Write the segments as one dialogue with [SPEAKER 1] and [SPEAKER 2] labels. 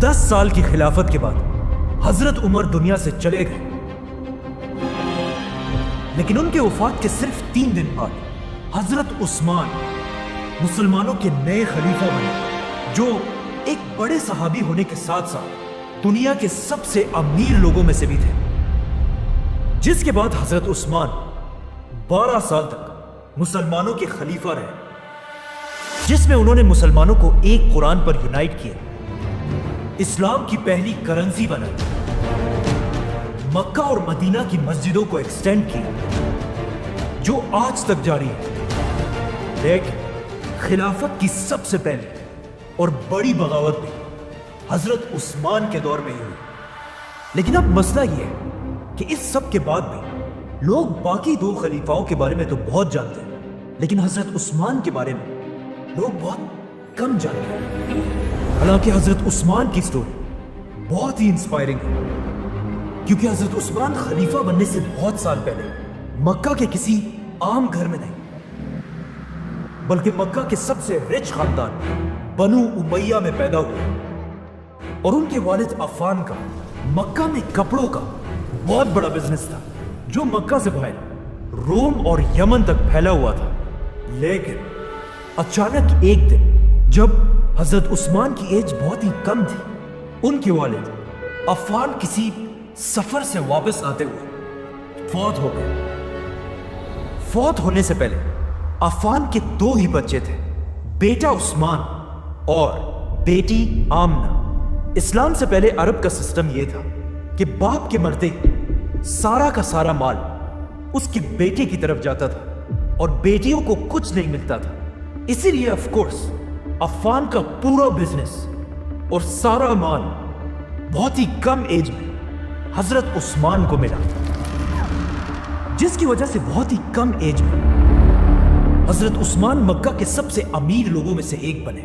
[SPEAKER 1] 10 سال کی خلافت کے بعد حضرت عمر دنیا سے چلے گئے، لیکن ان کے وفات کے صرف 3 دن بعد حضرت عثمان مسلمانوں کے نئے خلیفہ بنے، جو ایک بڑے صحابی ہونے کے ساتھ ساتھ دنیا کے سب سے امیر لوگوں میں سے بھی تھے۔ جس کے بعد حضرت عثمان 12 سال تک مسلمانوں کے خلیفہ رہے، جس میں انہوں نے مسلمانوں کو ایک قرآن پر یونائٹ کیا، اسلام کی پہلی کرنسی بنائی، مکہ اور مدینہ کی مسجدوں کو ایکسٹینڈ کیا، جو آج تک جاری ہے۔ لیکن خلافت کی سب سے پہلی اور بڑی بغاوت بھی حضرت عثمان کے دور میں ہی ہوئی۔ لیکن اب مسئلہ یہ ہے کہ اس سب کے بعد بھی لوگ باقی 2 خلیفاؤں کے بارے میں تو بہت جانتے ہیں، لیکن حضرت عثمان کے بارے میں لوگ بہت کم جانتے ہیں۔ حالانکہ حضرت عثمان کی سٹوری بہت ہی انسپائرنگ ہے، کیونکہ حضرت عثمان خلیفہ بننے سے بہت سال پہلے مکہ کے کسی عام گھر میں نہیں، بلکہ مکہ کے سب سے رچ خاندان بنو امیہ میں پیدا ہوئے، اور ان کے والد عفان کا مکہ میں کپڑوں کا بہت بڑا بزنس تھا، جو مکہ سے باہر روم اور یمن تک پھیلا ہوا تھا۔ لیکن اچانک ایک دن جب حضرت عثمان کی ایج بہت ہی کم تھی، ان کے والد عفان کسی سفر سے واپس آتے ہوئے فوت ہو گئے۔ فوت ہونے سے پہلے عفان کے 2 ہی بچے تھے، بیٹا عثمان اور بیٹی آمنہ۔ اسلام سے پہلے عرب کا سسٹم یہ تھا کہ باپ کے مرتے سارا کا سارا مال اس کے بیٹے کی طرف جاتا تھا اور بیٹیوں کو کچھ نہیں ملتا تھا۔ اسی لیے آف کورس عفان کا پورا بزنس اور سارا مال بہت ہی کم ایج میں حضرت عثمان کو ملا، جس کی وجہ سے بہت ہی کم ایج میں حضرت عثمان مکہ کے سب سے امیر لوگوں میں سے ایک بنے۔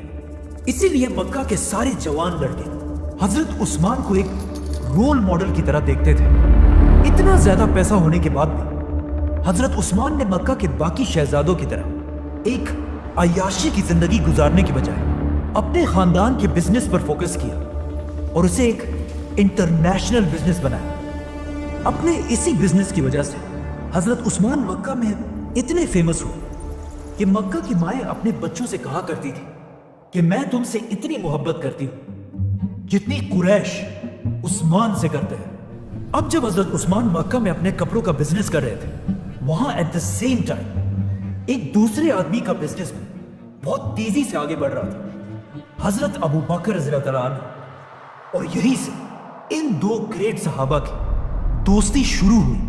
[SPEAKER 1] اسی لیے مکہ کے سارے جوان لڑکے حضرت عثمان کو ایک رول ماڈل کی طرح دیکھتے تھے۔ اتنا زیادہ پیسہ ہونے کے بعد بھی حضرت عثمان نے مکہ کے باقی شہزادوں کی طرح ایک عیاشی کی زندگی گزارنے کی بجائے اپنے خاندان کے بزنس پر فوکس کیا اور اسے ایک انٹرنیشنل بزنس بنایا۔ اپنے اسی بزنس کی وجہ سے حضرت عثمان مکہ میں اتنے فیمس ہوئے کہ مکہ کی مائیں اپنے بچوں سے کہا کرتی تھی کہ میں تم سے اتنی محبت کرتی ہوں جتنی قریش عثمان سے کرتے ہیں۔ اب جب حضرت عثمان مکہ میں اپنے کپڑوں کا بزنس کر رہے تھے، وہاں ایٹ دا سیم ٹائم ایک دوسرے آدمی کا بزنس میں بہت تیزی سے آگے بڑھ رہا تھا، حضرت ابو بکر رضی اللہ عنہ۔ اور یہی سے ان 2 گریٹ صحابہ کی دوستی شروع ہوئی۔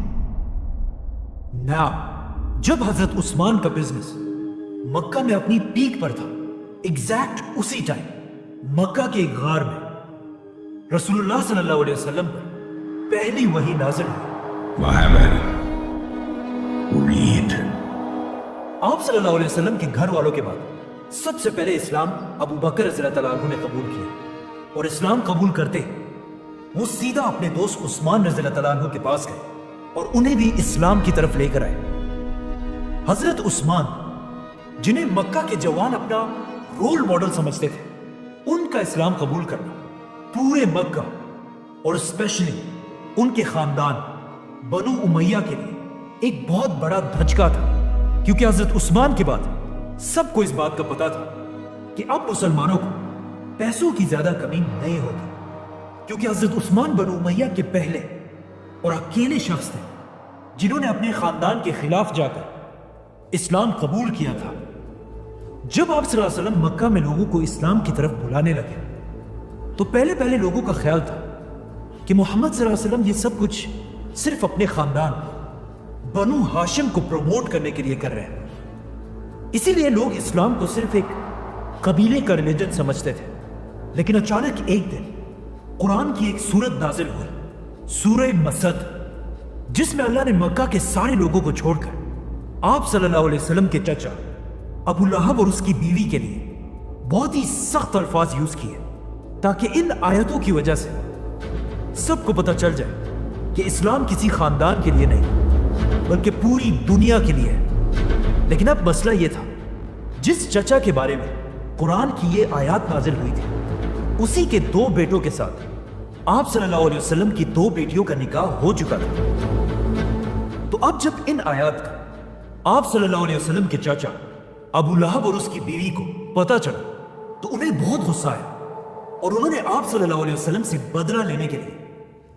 [SPEAKER 1] جب حضرت عثمان کا بزنس مکہ میں اپنی پیک پر تھا، ایگزیکٹ اسی ٹائم مکہ کے ایک غار میں رسول اللہ صلی اللہ علیہ وسلم پر پہلی وحی نازل ہوئی۔ آپ صلی اللہ علیہ وسلم کے گھر والوں کے بعد سب سے پہلے اسلام ابو بکر رضی اللہ عنہ نے قبول کیا، اور اسلام قبول کرتے وہ سیدھا اپنے دوست عثمان رضی اللہ عنہ کے پاس گئے اور انہیں بھی اسلام کی طرف لے کر آئے۔ حضرت عثمان، جنہیں مکہ کے جوان اپنا رول ماڈل سمجھتے تھے، ان کا اسلام قبول کرنا پورے مکہ اور اسپیشلی ان کے خاندان بنو امیہ کے لیے ایک بہت بڑا دھچکا تھا، کیونکہ حضرت عثمان کے بعد سب کو اس بات کا پتا تھا کہ اب مسلمانوں کو پیسوں کی زیادہ کمی نہیں ہوگی، کیونکہ حضرت عثمان بنو امیہ کے پہلے اور اکیلے شخص تھے جنہوں نے اپنے خاندان کے خلاف جا کر اسلام قبول کیا تھا۔ جب آپ صلی اللہ علیہ وسلم مکہ میں لوگوں کو اسلام کی طرف بلانے لگے تو پہلے لوگوں کا خیال تھا کہ محمد صلی اللہ علیہ وسلم یہ سب کچھ صرف اپنے خاندان بنو ہاشم کو پروموٹ کرنے کے لیے کر رہے ہیں، اسی لیے لوگ اسلام کو صرف ایک قبیلے کا ریلیجن سمجھتے تھے۔ لیکن اچانک ایک دن قرآن کی ایک سورت نازل ہوئی، سورہ مسد، جس میں اللہ نے مکہ کے سارے لوگوں کو چھوڑ کر آپ صلی اللہ علیہ وسلم کے چچا ابو لہب اور اس کی بیوی کے لیے بہت ہی سخت الفاظ یوز کیے، تاکہ ان آیتوں کی وجہ سے سب کو پتہ چل جائے کہ اسلام کسی خاندان کے لیے نہیں بلکہ پوری دنیا کے لیے ہے۔ لیکن اب مسئلہ یہ تھا، جس چچا کے بارے میں قرآن کی یہ آیات نازل ہوئی تھی اسی کے 2 بیٹوں کے ساتھ آپ صلی اللہ علیہ وسلم کی 2 بیٹیوں کا نکاح ہو چکا تھا۔ تو اب جب ان آیات کا آپ صلی اللہ علیہ وسلم کے چاچا ابو لہب اور اس کی بیوی کو پتہ چلا تو انہیں بہت غصہ آیا، اور انہوں نے آپ صلی اللہ علیہ وسلم سے بدلہ لینے کے لیے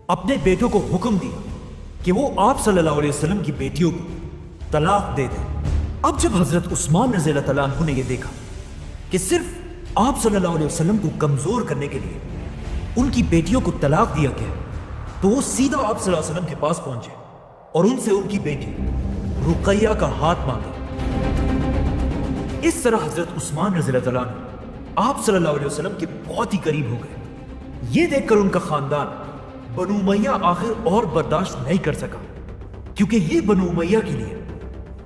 [SPEAKER 1] اپنے بیٹوں کو حکم دیا کہ وہ آپ صلی اللہ علیہ وسلم کی بیٹیوں کو طلاق دے دیں۔ اب جب حضرت عثمان رضی اللہ تعالیٰ عنہ نے یہ دیکھا کہ صرف آپ صلی اللہ علیہ وسلم کو کمزور کرنے کے لیے ان کی بیٹیوں کو طلاق دیا گیا، تو وہ سیدھا آپ صلی اللہ علیہ وسلم کے پاس پہنچے اور ان سے ان کی بیٹی رقیہ کا ہاتھ مانگا۔ اس طرح حضرت عثمان رضی اللہ تعالیٰ عنہ آپ صلی اللہ علیہ وسلم کے بہت ہی قریب ہو گئے۔ یہ دیکھ کر ان کا خاندان بنو امیہ آخر اور برداشت نہیں کر سکا، کیونکہ یہ بنو امیہ کے لیے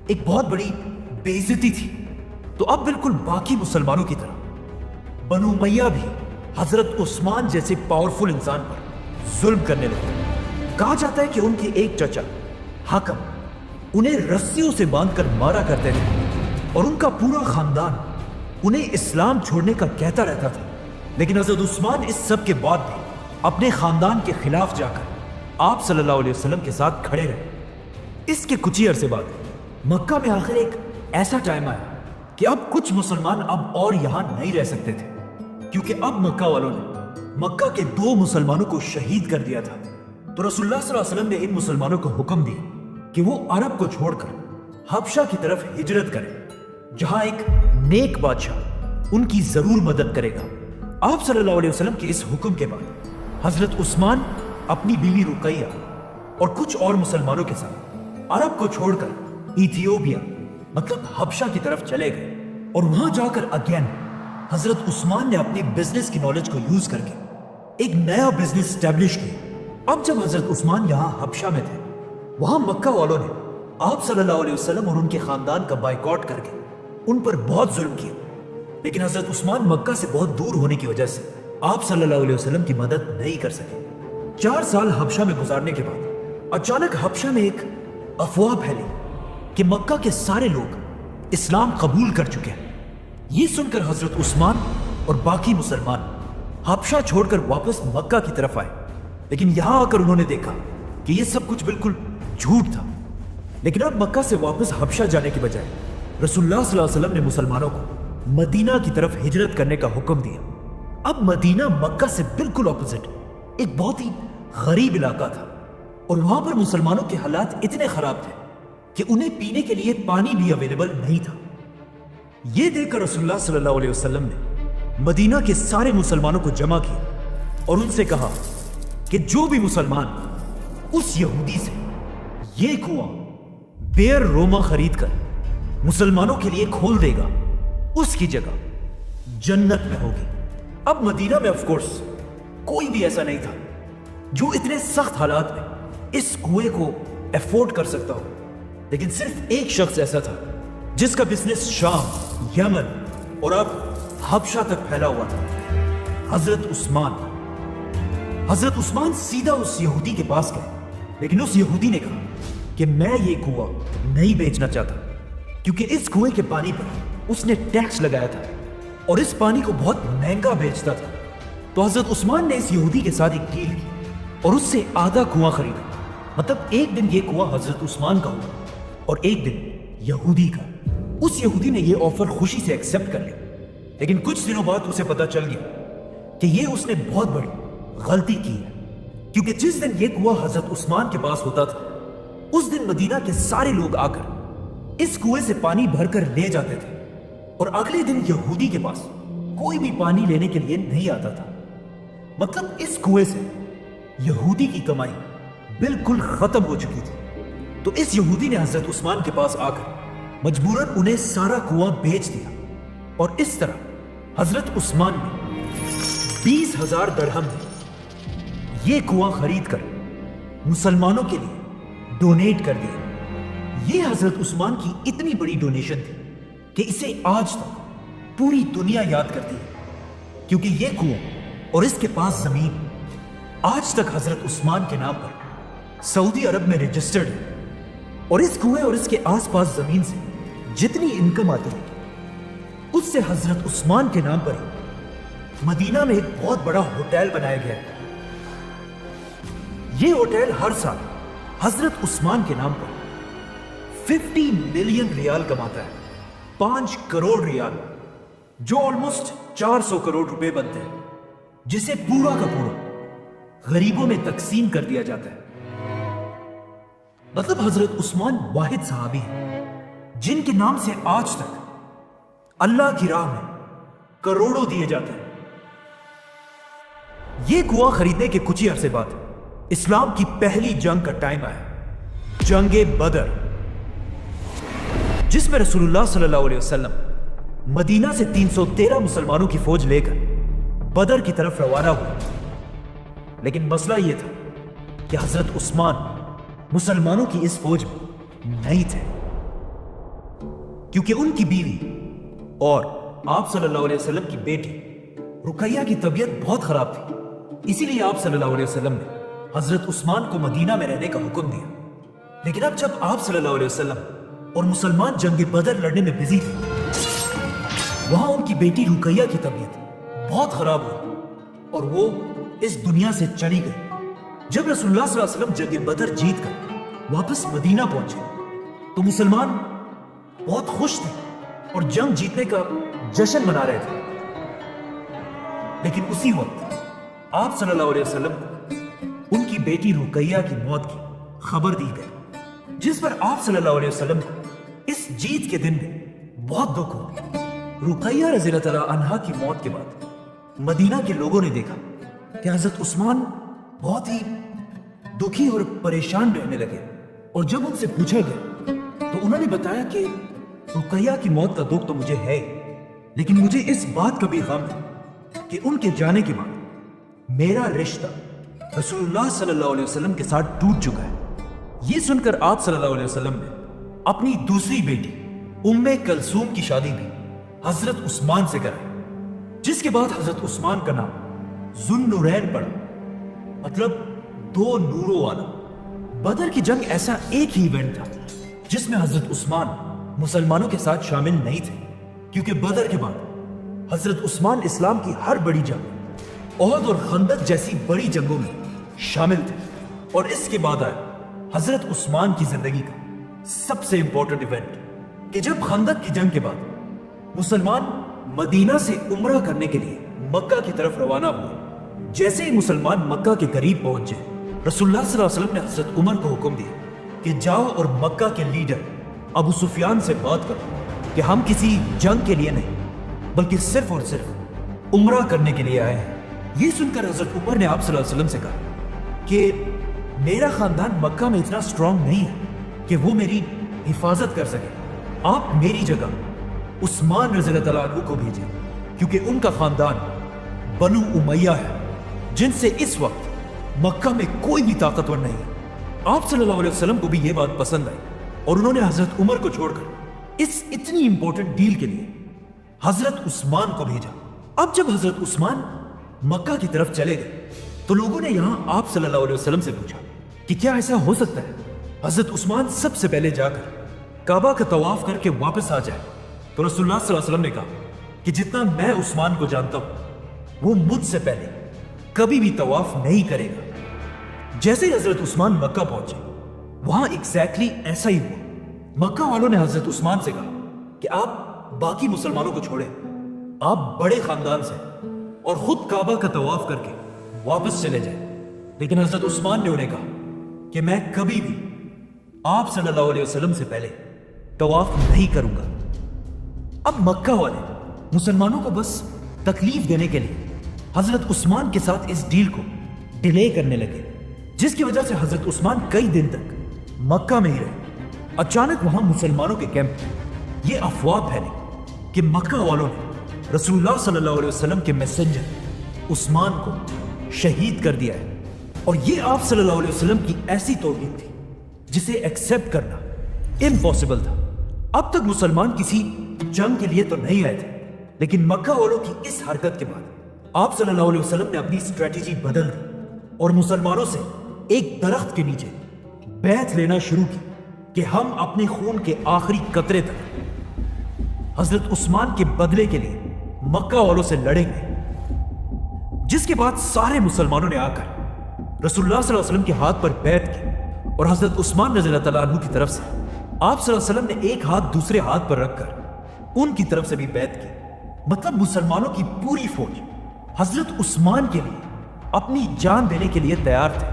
[SPEAKER 1] ایک بہت بڑی بے عزتی تھی۔ تو اب بالکل باقی مسلمانوں کی طرح بنو امیہ بھی حضرت عثمان جیسے پاورفل انسان پر ظلم کرنے لگے۔ کہا جاتا ہے کہ ان کے ایک چچا حکم انہیں رسیوں سے باندھ کر مارا کرتے تھے، اور ان کا پورا خاندان انہیں اسلام چھوڑنے کا کہتا رہتا تھا، لیکن حضرت عثمان اس سب کے بعد بھی اپنے خاندان کے خلاف جا کر آپ صلی اللہ علیہ وسلم کے ساتھ کھڑے رہے۔ اس کے کچھ ہی عرصے بعد مکہ میں آخر ایک ایسا ٹائم آیا کہ اب کچھ مسلمان اب اور یہاں نہیں رہ سکتے تھے، کیونکہ اب مکہ والوں نے مکہ کے 2 مسلمانوں کو شہید کر دیا تھا۔ تو رسول اللہ صلی اللہ علیہ وسلم نے ان مسلمانوں کو حکم دیا کہ وہ عرب کو چھوڑ کر حبشہ کی طرف ہجرت کریں، جہاں ایک نیک بادشاہ ان کی ضرور مدد کرے گا۔ آپ صلی اللہ علیہ وسلم کے اس حکم کے بعد حضرت عثمان اپنی بیوی رقیہ اور کچھ اور مسلمانوں کے ساتھ عرب کو چھوڑ کر ایتھیوپیا مطلب حبشہ کی طرف چلے گئے، اور وہاں جا کر اگین حضرت عثمان نے اپنی بزنس کی نالج کو یوز کر کے ایک نیا بزنس اسٹیبلش کیا۔ اب جب حضرت عثمان یہاں حبشہ میں تھے، وہاں مکہ والوں نے آپ صلی اللہ علیہ وسلم اور ان کے خاندان کا بائیکاٹ کر کے ان پر بہت ظلم کیا، لیکن حضرت عثمان مکہ سے بہت دور ہونے کی وجہ سے آپ صلی اللہ علیہ وسلم کی مدد نہیں کر سکے۔ 4 سال حبشہ میں گزارنے کے بعد اچانک حبشہ میں ایک افواہ پھیلی کہ مکہ کے سارے لوگ اسلام قبول کر چکے ہیں۔ یہ سن کر حضرت عثمان اور باقی مسلمان حبشہ چھوڑ کر واپس مکہ کی طرف آئے، لیکن یہاں آ کر انہوں نے دیکھا کہ یہ سب کچھ بالکل جھوٹ تھا۔ لیکن اب مکہ سے واپس حبشہ جانے کے بجائے رسول اللہ صلی اللہ علیہ وسلم نے مسلمانوں کو مدینہ کی طرف ہجرت کرنے کا حکم دیا۔ اب مدینہ مکہ سے بالکل اپوزٹ ایک بہت ہی غریب علاقہ تھا، اور وہاں پر مسلمانوں کے حالات اتنے خراب تھے کہ انہیں پینے کے لیے پانی بھی اویلیبل نہیں تھا۔ یہ دیکھ کر رسول اللہ صلی اللہ علیہ وسلم نے مدینہ کے سارے مسلمانوں کو جمع کیا اور ان سے کہا کہ جو بھی مسلمان اس یہودی سے یہ کنواں بیر روما خرید کر مسلمانوں کے لیے کھول دے گا، اس کی جگہ جنت میں ہوگی۔ اب مدینہ میں آف کورس کوئی بھی ایسا نہیں تھا جو اتنے سخت حالات میں اس کنویں کو افورڈ کر سکتا ہو، لیکن صرف ایک شخص ایسا تھا جس کا بزنس شام، یمن اور اب حبشہ تک پھیلا ہوا تھا، حضرت عثمان۔ حضرت عثمان سیدھا اس یہودی کے پاس گئے، لیکن اس یہودی نے کہا کہ میں یہ کنواں نہیں بیچنا چاہتا، کیونکہ اس کنویں کے پانی پر اس نے ٹیکس لگایا تھا اور اس پانی کو بہت مہنگا بیچتا تھا۔ تو حضرت عثمان نے اس یہودی کے ساتھ ایک ڈیل کی اور اس سے آدھا کنواں خریدا، مطلب ایک دن یہ کنواں حضرت عثمان کا ہوگا اور ایک دن یہودی کا۔ اس یہودی نے یہ آفر خوشی سے ایکسپٹ کر لیا، لیکن کچھ دنوں بعد اسے پتا چل گیا کہ یہ اس نے بہت بڑی غلطی کی ہے، کیونکہ جس دن یہ کنواں حضرت عثمان کے پاس ہوتا تھا، اس دن مدینہ کے سارے لوگ آ کر اس کنویں سے پانی بھر کر لے جاتے تھے، اور اگلے دن یہودی کے پاس کوئی بھی پانی لینے کے لیے نہیں آتا تھا۔ مطلب اس کنویں سے یہودی کی کمائی بالکل ختم ہو چکی تھی۔ تو اس یہودی نے حضرت عثمان کے پاس آ کر مجبوراً انہیں سارا کنواں بیچ دیا، اور اس طرح حضرت عثمان نے 20,000 درہم میں یہ کنواں خرید کر مسلمانوں کے لیے ڈونیٹ کر دیا۔ یہ حضرت عثمان کی اتنی بڑی ڈونیشن تھی کہ اسے آج تک پوری دنیا یاد کرتی ہے، کیونکہ یہ کنواں اور اس کے پاس زمین آج تک حضرت عثمان کے نام پر سعودی عرب میں رجسٹرڈ ہے، اور اس کنویں اور اس کے آس پاس زمین سے جتنی انکم آتی ہے اس سے حضرت عثمان کے نام پر ہی مدینہ میں ایک بہت بڑا ہوٹل بنایا گیا ہے۔ یہ ہوٹل ہر سال حضرت عثمان کے نام پر 50 ملین ریال کماتا ہے، 5 کروڑ ریال، جو آلموسٹ 400 کروڑ روپے بنتے ہیں، جسے پورا کا پورا غریبوں میں تقسیم کر دیا جاتا ہے۔ مطلب حضرت عثمان واحد صحابی ہیں جن کے نام سے آج تک اللہ کی راہ میں کروڑوں دیے جاتے ہیں۔ یہ کنواں خریدنے کے کچھ ہی عرصے بعد اسلام کی پہلی جنگ کا ٹائم آیا، جنگ بدر، جس میں رسول اللہ صلی اللہ علیہ وسلم مدینہ سے 313 مسلمانوں کی فوج لے کر بدر کی طرف روانہ ہوئے۔ لیکن مسئلہ یہ تھا کہ حضرت عثمان مسلمانوں کی اس فوج میں نہیں تھے، کیونکہ ان کی بیوی اور آپ صلی اللہ علیہ وسلم کی بیٹی رقیہ کی طبیعت بہت خراب تھی۔ اسی لیے آپ صلی اللہ علیہ وسلم نے حضرت عثمان کو مدینہ میں رہنے کا حکم دیا۔ لیکن اب جب آپ صلی اللہ علیہ وسلم اور مسلمان جنگ بدر لڑنے میں بزی تھے، وہاں ان کی بیٹی رقیہ کی طبیعت بہت خراب ہوئی اور وہ اس دنیا سے چلی گئی۔ جب رسول اللہ صلی اللہ علیہ وسلم جنگ بدر جیت کر واپس مدینہ پہنچے تو مسلمان بہت خوش تھے اور جنگ جیتنے کا جشن منا رہے تھے۔ لیکن اسی وقت آپ صلی اللہ علیہ وسلم کو ان کی بیٹی رقیہ کی موت کی خبر دی گئی، جس پر آپ صلی اللہ علیہ وسلم کو اس جیت کے دن میں بہت دکھ ہوا۔ رقیہ رضی اللہ تعالیٰ عنہا کی موت کے بعد مدینہ کے لوگوں نے دیکھا کہ حضرت عثمان بہت ہی دکھی اور پریشان رہنے لگے، اور جب ان سے پوچھا گیا تو انہوں نے بتایا کہ رقیہ کی موت کا دکھ تو مجھے ہے، لیکن مجھے اس بات کا بھی غم ہے کہ ان کے جانے کے بعد میرا رشتہ رسول اللہ صلی اللہ علیہ وسلم کے ساتھ ٹوٹ چکا ہے۔ یہ سن کر آپ صلی اللہ علیہ وسلم نے اپنی دوسری بیٹی ام کلثوم کی شادی بھی حضرت عثمان سے کرائی، جس کے بعد حضرت عثمان کا نام ذو النورین پڑا، مطلب دو نوروں والا۔ بدر کی جنگ ایسا ایک ہی ایونٹ تھا جس میں حضرت عثمان مسلمانوں کے ساتھ شامل نہیں تھے، کیونکہ بدر کے بعد حضرت عثمان اسلام کی ہر بڑی جنگ، احد اور خندق جیسی بڑی جنگوں میں شامل تھے، اور اس کے بعد آیا حضرت عثمان کی زندگی کا سب سے امپورٹنٹ ایونٹ کہ جب خندق کی جنگ کے بعد مسلمان مدینہ سے عمرہ کرنے کے لیے مکہ کی طرف روانہ ہوئے۔ جیسے ہی مسلمان مکہ کے قریب پہنچے، رسول اللہ صلی اللہ علیہ وسلم نے حضرت عمر کو حکم دیا کہ جاؤ اور مکہ کے لیڈر ابو سفیان سے بات کرو کہ ہم کسی جنگ کے لیے نہیں بلکہ صرف اور صرف عمرہ کرنے کے لیے آئے ہیں۔ یہ سن کر حضرت عمر نے آپ صلی اللہ علیہ وسلم سے کہا کہ میرا خاندان مکہ میں اتنا سٹرونگ نہیں ہے کہ وہ میری حفاظت کر سکے، آپ میری جگہ عثمان رضی اللہ تعالیٰ عنہ کو بھیجیں، کیونکہ ان کا خاندان بنو امیہ ہے، جن سے اس وقت مکہ میں کوئی بھی طاقتور نہیں ہے۔ آپ صلی اللہ علیہ وسلم کو بھی یہ بات پسند آئی، اور انہوں نے حضرت عمر کو چھوڑ کر اس اتنی امپورٹنٹ ڈیل کے لیے حضرت عثمان کو بھیجا۔ اب جب حضرت عثمان مکہ کی طرف چلے گئے تو لوگوں نے یہاں آپ صلی اللہ علیہ وسلم سے پوچھا کہ کیا ایسا ہو سکتا ہے حضرت عثمان سب سے پہلے جا کر کعبہ کا طواف کر کے واپس آ جائے؟ تو رسول اللہ صلی اللہ علیہ وسلم نے کہا کہ جتنا میں عثمان کو جانتا ہوں وہ مجھ سے پہلے کبھی بھی طواف نہیں کرے گا۔ جیسے ہی حضرت عثمان مکہ پہنچے، وہاں ایگزیکٹلی ایسا ہی ہوا۔ مکہ والوں نے حضرت عثمان سے کہا کہ آپ باقی مسلمانوں کو چھوڑیں، آپ بڑے خاندان سے اور خود کعبہ کا طواف کر کے واپس چلے جائیں۔ لیکن حضرت عثمان نے انہیں کہا کہ میں کبھی بھی آپ صلی اللہ علیہ وسلم سے پہلے طواف نہیں کروں گا۔ اب مکہ والے مسلمانوں کو بس تکلیف دینے کے لیے حضرت عثمان کے ساتھ اس ڈیل کو ڈیلے کرنے لگے، جس کی وجہ سے حضرت عثمان کئی دن تک مکہ میں ہی رہے۔ اچانک وہاں مسلمانوں کے کیمپ میں یہ افواہ پھیلی کہ مکہ والوں نے رسول اللہ صلی اللہ علیہ وسلم کے میسنجر عثمان کو شہید کر دیا ہے، اور یہ آپ صلی اللہ علیہ وسلم کی ایسی توہین تھی جسے ایکسپٹ کرنا امپاسبل تھا۔ اب تک مسلمان کسی جنگ کے لیے تو نہیں آئے تھے، لیکن مکہ والوں کی اس حرکت کے بعد آپ صلی اللہ علیہ وسلم نے اپنی اسٹریٹجی بدل دی اور مسلمانوں سے ایک درخت کے نیچے بیعت لینا شروع کی کہ ہم اپنے خون کے آخری قطرے تک حضرت عثمان کے بدلے کے لیے مکہ والوں سے لڑیں گے۔ جس کے بعد سارے مسلمانوں نے آ کر رسول اللہ صلی اللہ علیہ وسلم کے ہاتھ پر بیعت کی اور حضرت عثمان رضی اللہ تعالیٰ عنہ کی طرف سے آپ صلی اللہ علیہ وسلم نے ایک ہاتھ دوسرے ہاتھ پر رکھ کر ان کی طرف سے بھی بیعت کی. مطلب مسلمانوں کی پوری فوج حضرت عثمان کے لیے اپنی جان دینے کے لیے تیار تھے.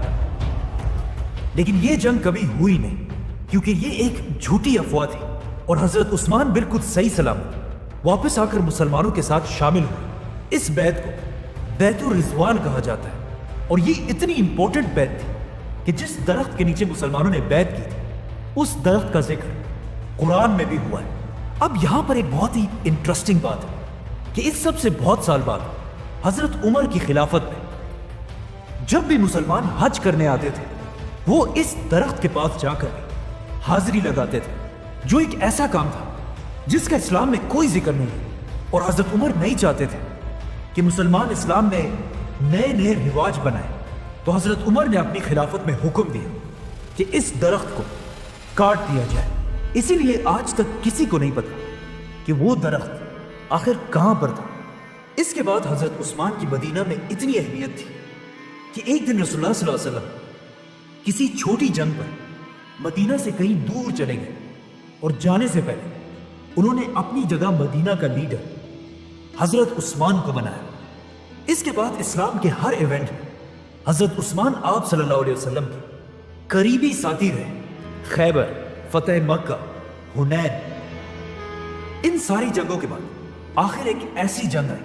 [SPEAKER 1] لیکن یہ جنگ کبھی ہوئی نہیں کیونکہ یہ ایک جھوٹی افواہ تھی اور حضرت عثمان بالکل صحیح سلامت واپس آ کر مسلمانوں کے ساتھ شامل ہوئے. اس بیعت کو بیعت الرضوان کہا جاتا ہے اور یہ اتنی امپورٹنٹ بیعت تھی کہ جس درخت کے نیچے مسلمانوں نے بیعت کی تھی اس درخت کا ذکر قرآن میں بھی ہوا ہے. اب یہاں پر ایک بہت ہی انٹرسٹنگ بات ہے کہ اس سب سے بہت سال بعد حضرت عمر کی خلافت میں جب بھی مسلمان حج کرنے آتے تھے وہ اس درخت کے پاس جا کر حاضری لگاتے تھے، جو ایک ایسا کام تھا جس کا اسلام میں کوئی ذکر نہیں ہے. اور حضرت عمر نہیں چاہتے تھے کہ مسلمان اسلام میں نئے نئے رواج بنائیں، تو حضرت عمر نے اپنی خلافت میں حکم دیا کہ اس درخت کو کاٹ دیا جائے. اسی لیے آج تک کسی کو نہیں پتا کہ وہ درخت آخر کہاں پر تھا. اس کے بعد حضرت عثمان کی مدینہ میں اتنی اہمیت تھی کہ ایک دن رسول اللہ صلی اللہ علیہ وسلم کسی چھوٹی جنگ پر مدینہ سے کہیں دور چلے گئے اور جانے سے پہلے انہوں نے اپنی جگہ مدینہ کا لیڈر حضرت عثمان کو بنایا. اس کے بعد اسلام کے ہر ایونٹ میں حضرت عثمان آپ صلی اللہ علیہ وسلم کے قریبی ساتھی رہے. خیبر، فتح مکہ، حنین، ان ساری جنگوں کے بعد آخر ایک ایسی جنگ آئی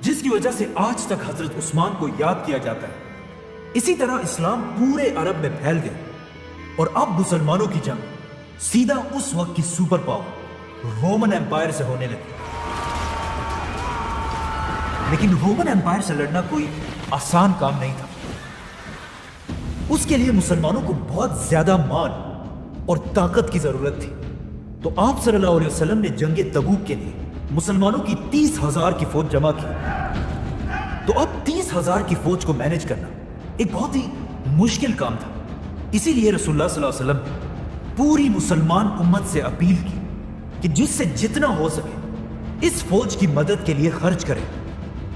[SPEAKER 1] جس کی وجہ سے آج تک حضرت عثمان کو یاد کیا جاتا ہے. اسی طرح اسلام پورے عرب میں پھیل گیا اور اب مسلمانوں کی جنگ سیدھا اس وقت کی سپر پاور رومن ایمپائر سے ہونے لگی. لیکن رومن ایمپائر سے لڑنا کوئی آسان کام نہیں تھا. اس کے لیے مسلمانوں کو بہت زیادہ مال اور طاقت کی ضرورت تھی. تو آپ صلی اللہ علیہ وسلم نے جنگ تبوک کے لیے مسلمانوں کی 30,000 کی فوج جمع کی. تو اب 30,000 کی فوج کو مینج کرنا ایک بہت ہی مشکل کام تھا. اسی لیے رسول اللہ صلی اللہ علیہ وسلم نے پوری مسلمان امت سے اپیل کی کہ جس سے جتنا ہو سکے اس فوج کی مدد کے لیے خرچ کرے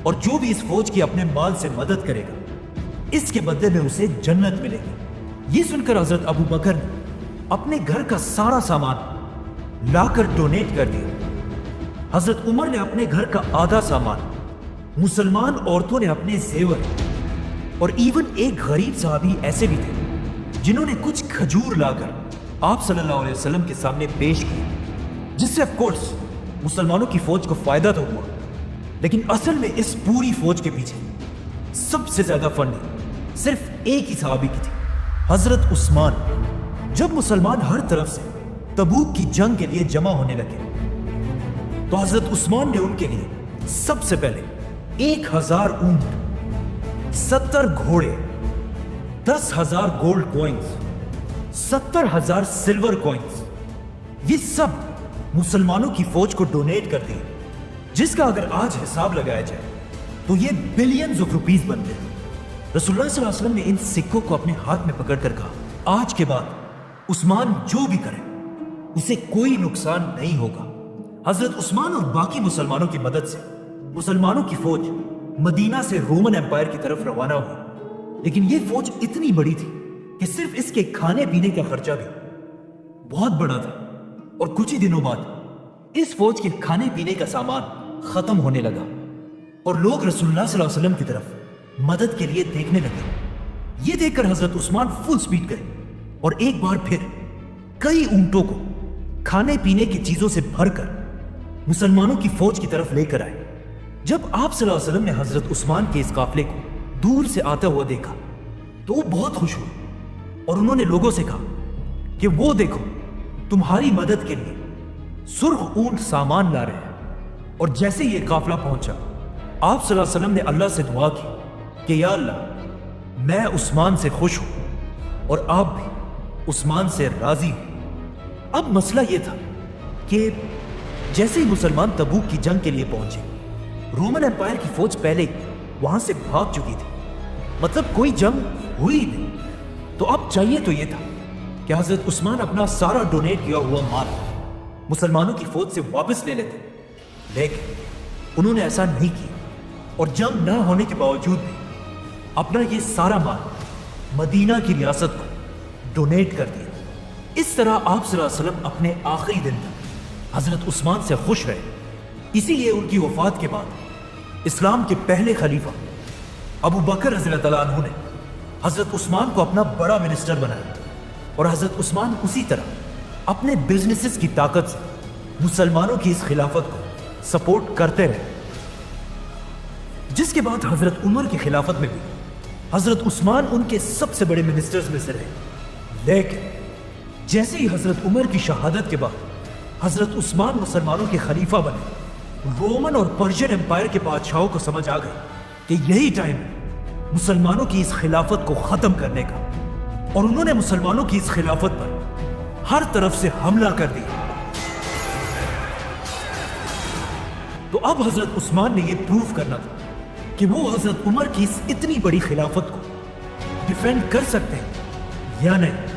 [SPEAKER 1] اور جو بھی اس فوج کی اپنے مال سے مدد کرے گا اس کے بدلے میں اسے جنت ملے گی. یہ سن کر حضرت ابو بکر نے اپنے گھر کا سارا سامان لا کر ڈونیٹ کر دیا. حضرت عمر نے اپنے گھر کا آدھا سامان، مسلمان عورتوں نے اپنے زیور، اور ایون ایک غریب صحابی ایسے بھی تھے جنہوں نے کچھ کھجور لا کر آپ صلی اللہ علیہ وسلم کے سامنے پیش کی، جس سے آف کورس مسلمانوں کی فوج کو فائدہ تو ہوا. لیکن اصل میں اس پوری فوج کے پیچھے سب سے زیادہ فنڈنگ صرف ایک ہی صحابی کی تھی، حضرت عثمان. جب مسلمان ہر طرف سے تبوک کی جنگ کے لیے جمع ہونے لگے تو حضرت عثمان نے ان کے لیے سب سے پہلے 1,000 اونٹ، 70 گھوڑے، 10,000 گولڈ کوئنز، 70,000 سلور کوئنز، یہ سب مسلمانوں کی فوج کو ڈونیٹ کر دیے، جس کا اگر آج حساب لگایا جائے تو یہ بلینز آف روپیز بنتے ہیں. رسول اللہ صلی اللہ علیہ وسلم نے ان سکوں کو اپنے ہاتھ میں پکڑ کر کہا، آج کے بعد عثمان جو بھی کرے اسے کوئی نقصان نہیں ہوگا. حضرت عثمان اور باقی مسلمانوں کی مدد سے مسلمانوں کی فوج مدینہ سے رومن ایمپائر کی طرف روانہ ہوئی. لیکن یہ فوج اتنی بڑی تھی کہ صرف اس کے کھانے پینے کا خرچہ بھی بہت بڑا تھا، اور کچھ ہی دنوں بعد اس فوج کے کھانے پینے کا سامان ختم ہونے لگا اور لوگ رسول اللہ صلی اللہ علیہ وسلم کی طرف مدد کے لیے دیکھنے لگے. یہ دیکھ کر حضرت عثمان فل سپیڈ گئے اور ایک بار پھر کئی اونٹوں کو کھانے پینے کی چیزوں سے بھر کر مسلمانوں کی فوج کی طرف لے کر آئے. جب آپ صلی اللہ علیہ وسلم نے حضرت عثمان کے اس قافلے کو دور سے آتا ہوا دیکھا تو وہ بہت خوش ہوئے اور انہوں نے لوگوں سے کہا کہ وہ دیکھو تمہاری مدد کے لیے سرخ اونٹ سامان لا رہے ہیں. اور جیسے یہ قافلہ پہنچا آپ صلی اللہ علیہ وسلم نے اللہ سے دعا کی کہ یا اللہ میں عثمان سے خوش ہوں اور آپ بھی عثمان سے راضی ہوں. اب مسئلہ یہ تھا کہ جیسے ہی مسلمان تبوک کی جنگ کے لیے پہنچے رومن ایمپائر کی فوج پہلے وہاں سے بھاگ چکی تھی، مطلب کوئی جنگ ہوئی نہیں. تو اب چاہیے تو یہ تھا کہ حضرت عثمان اپنا سارا ڈونیٹ کیا ہوا مال مسلمانوں کی فوج سے واپس لے لیتے، لیکن انہوں نے ایسا نہیں کیا اور جنگ نہ ہونے کے باوجود بھی اپنا یہ سارا مال مدینہ کی ریاست کو ڈونیٹ کر دیا۔ اس طرح آپ صلی اللہ علیہ وسلم اپنے آخری دن تک حضرت عثمان سے خوش رہے۔ اسی لیے ان کی وفات کے بعد اسلام کے پہلے خلیفہ ابو بکر رضی اللہ تعالیٰ عنہ نے حضرت عثمان کو اپنا بڑا منسٹر بنایا، اور حضرت عثمان اسی طرح اپنے بزنسز کی طاقت سے مسلمانوں کی اس خلافت کو سپورٹ کرتے رہے، جس کے بعد حضرت عمر کی خلافت میں بھی حضرت عثمان ان کے سب سے بڑے منسٹرز میں سے رہے۔ لیکن جیسے ہی حضرت عمر کی شہادت کے بعد حضرت عثمان مسلمانوں کے خلیفہ بنے، رومن اور پرشین امپائر کے بادشاہوں کو سمجھ آ گئی کہ یہی ٹائم ہے مسلمانوں کی اس خلافت کو ختم کرنے کا، اور انہوں نے مسلمانوں کی اس خلافت پر ہر طرف سے حملہ کر دیا۔ تو اب حضرت عثمان نے یہ پروف کرنا تھا کہ وہ حضرت عمر کی اس اتنی بڑی خلافت کو ڈیفینڈ کر سکتے ہیں یا نہیں۔